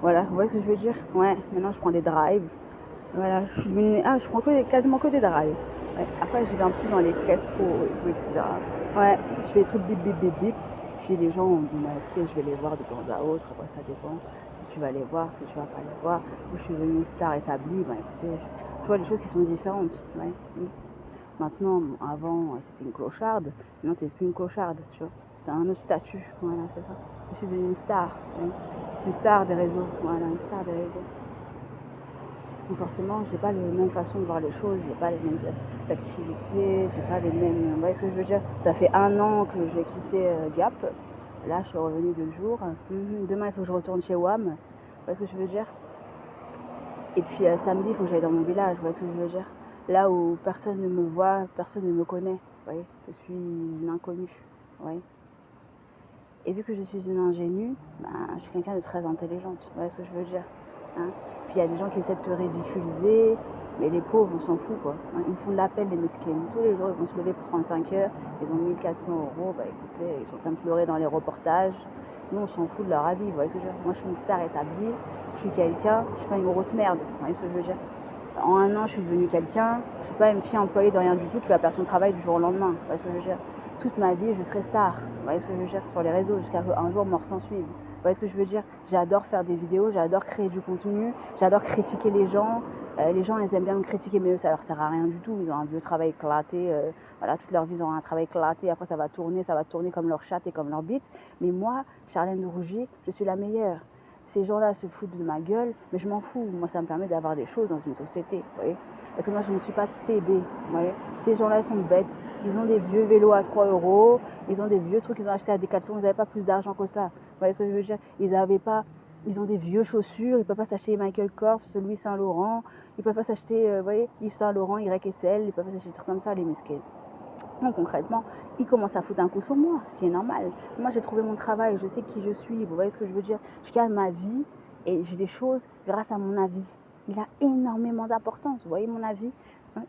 Voilà, vous voyez ce que je veux dire? Ouais, maintenant je prends des drives. Voilà, je suis devenue... Ah, je prends quasiment que des drives. Ouais. Après, je vais un peu dans les castros et tout, etc. Ouais, je fais des trucs bip bip bip bip. Puis les gens ont dit, bah, écoutez, je vais les voir de temps à autre. Après, ça dépend si tu vas les voir, si tu vas pas les voir. Moi, je suis devenue une star établie. Bah, écoutez, tu vois, les choses qui sont différentes. Ouais. Maintenant, avant, c'était une clocharde. Maintenant, t'es plus une clocharde, tu vois. T'as un autre statut. Voilà, c'est ça. Je suis devenue une star. Ouais. Une star des réseaux. Voilà, une star des réseaux. Donc forcément, j'ai pas les mêmes façons de voir les choses, j'ai pas les mêmes activités, j'ai pas les mêmes. Vous voyez ce que je veux dire? Ça fait 1 an que j'ai quitté Gap. Là, je suis revenue 2 jours. Demain, il faut que je retourne chez WAM. Vous voyez ce que je veux dire? Et puis samedi, il faut que j'aille dans mon village. Vous voyez ce que je veux dire? Là où personne ne me voit, personne ne me connaît. Vous voyez? Je suis une inconnue. Vous voyez? Et vu que je suis une ingénue, ben, je suis quelqu'un de très intelligente. Vous voyez ce que je veux dire? Hein? Puis il y a des gens qui essaient de te ridiculiser, mais les pauvres, on s'en fout, quoi. Hein? Ils me font de l'appel, les mesquines. Tous les jours, ils vont se lever pour 35 heures. Ils ont 1 400 €. Bah écoutez, ils sont en train de pleurer dans les reportages. Nous, on s'en fout de leur avis. Vous voyez ce que je veux dire? Moi, je suis une star établie. Je suis quelqu'un. Je suis pas une grosse merde. Vous voyez ce que je veux dire? En 1 an, je suis devenue quelqu'un. Je suis pas une fille employée de rien du tout qui va perdre son travail du jour au lendemain. Vous voyez ce que je veux dire? Toute ma vie, je serai star. Vous voyez ce que je veux dire? Sur les réseaux, jusqu'à un jour mort s'en suive. Vous voyez ce que je veux dire? J'adore faire des vidéos, j'adore créer du contenu, j'adore critiquer les gens. Les gens, ils aiment bien me critiquer, mais eux, ça leur sert à rien du tout. Ils ont un vieux travail éclaté. Voilà, toute leur vie, ils ont un travail éclaté. Après, ça va tourner comme leur chatte et comme leur bite. Mais moi, Charlène de Rougy, je suis la meilleure. Ces gens-là se foutent de ma gueule, mais je m'en fous. Moi, ça me permet d'avoir des choses dans une société, vous voyez. Parce que moi, je ne suis pas TB, vous voyez. Ces gens-là sont bêtes. Ils ont des vieux vélos à 3 euros. Ils ont des vieux trucs qu'ils ont achetés à Decathlon. Ils n'avaient pas plus d'argent que ça. Vous voyez ce que je veux dire? Ils ont des vieux chaussures. Ils ne peuvent pas s'acheter Michael Kors, Louis Saint-Laurent. Ils ne peuvent pas s'acheter, vous voyez, Yves Saint-Laurent, YSL. Ils ne peuvent pas s'acheter des trucs comme ça, les mesquins. Donc concrètement, ils commencent à foutre un coup sur moi, ce qui est normal. Moi, j'ai trouvé mon travail, je sais qui je suis, vous voyez ce que je veux dire? Je gagne ma vie et j'ai des choses grâce à mon avis. Il a énormément d'importance, vous voyez mon avis?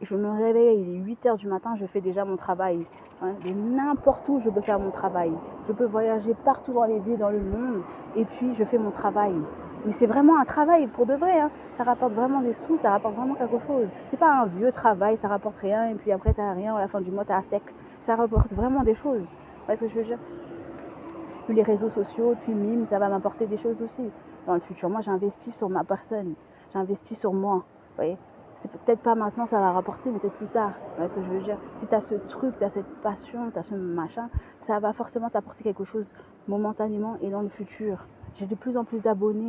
Je me réveille, il est 8 h du matin, je fais déjà mon travail. De n'importe où, je peux faire mon travail. Je peux voyager partout dans les villes, dans le monde, et puis je fais mon travail. Mais c'est vraiment un travail pour de vrai, hein. Ça rapporte vraiment des sous, ça rapporte vraiment quelque chose. C'est pas un vieux travail, ça rapporte rien, et puis après t'as rien, à la fin du mois t'as sec. Ça rapporte vraiment des choses. Vous voyez ce que je veux dire? Puis les réseaux sociaux, puis mime, ça va m'apporter des choses aussi. Dans le futur, moi j'investis sur ma personne, j'investis sur moi. Vous voyez? C'est peut-être pas maintenant, ça va rapporter, mais peut-être plus tard. Vous voyez ce que je veux dire? Si tu as ce truc, tu as cette passion, tu as ce machin, ça va forcément t'apporter quelque chose momentanément et dans le futur. J'ai de plus en plus d'abonnés.